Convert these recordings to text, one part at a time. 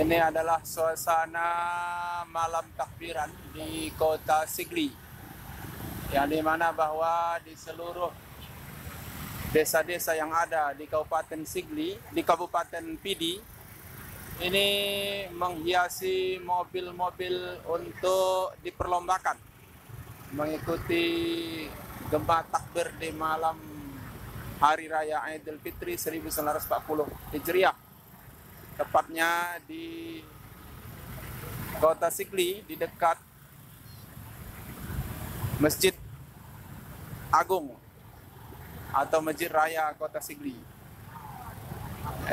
Ini adalah suasana malam takbiran di kota Sigli, yang dimana bahwa di seluruh desa-desa yang ada di Kabupaten Sigli, di Kabupaten Pidi, ini menghiasi mobil-mobil untuk diperlombakan mengikuti gema takbir di malam Hari Raya Idul Fitri 1940 Hijriah. Tepatnya di kota Sigli, di dekat Masjid Agung atau Masjid Raya Kota Sigli,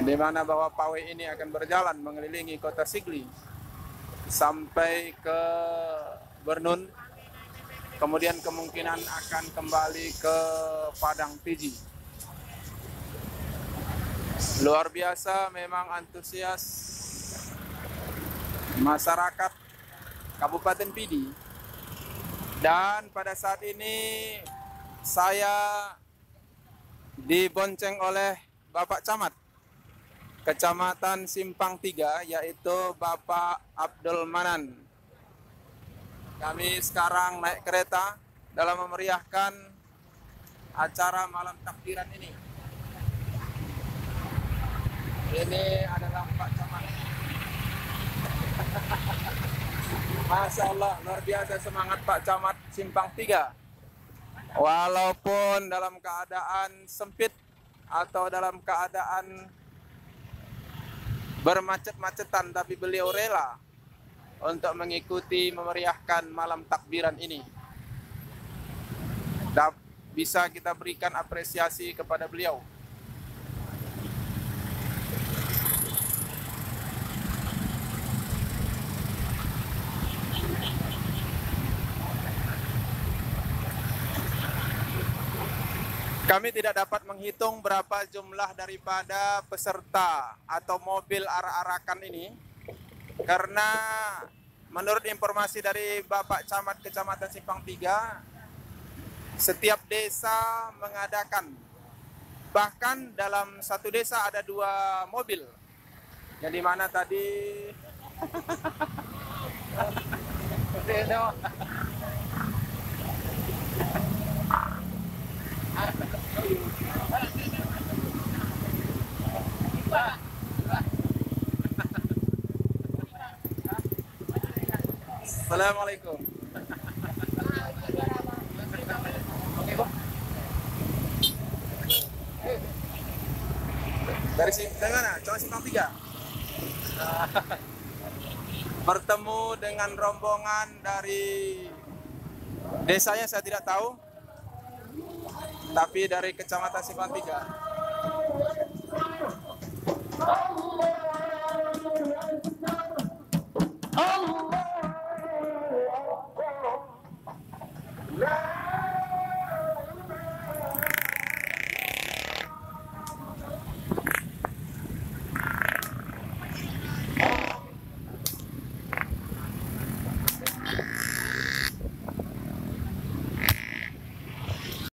di mana bahwa pawai ini akan berjalan mengelilingi kota Sigli sampai ke Bernun, kemudian kemungkinan akan kembali ke Padang Pidi. Luar biasa memang antusias masyarakat Kabupaten Pidi. Dan pada saat ini saya dibonceng oleh Bapak Camat Kecamatan Simpang 3, yaitu Bapak Abdul Manan. Kami sekarang naik kereta dalam memeriahkan acara malam takbiran ini. Ini adalah Pak Camat. Masya Allah, luar biasa semangat Pak Camat Simpang 3. Walaupun dalam keadaan sempit atau dalam keadaan bermacet-macetan, tapi beliau rela untuk mengikuti memeriahkan malam takbiran ini. Dan bisa kita berikan apresiasi kepada beliau. Kami tidak dapat menghitung berapa jumlah daripada peserta atau mobil arak-arakan ini, karena menurut informasi dari Bapak Camat Kecamatan Simpang 3, setiap desa mengadakan, bahkan dalam satu desa ada 2 mobil, yang dimana tadi Assalamualaikum. Dari mana? Cuma Simpang 3. Bertemu dengan rombongan dari desanya saya tidak tahu, tapi dari Kecamatan Simpang 3.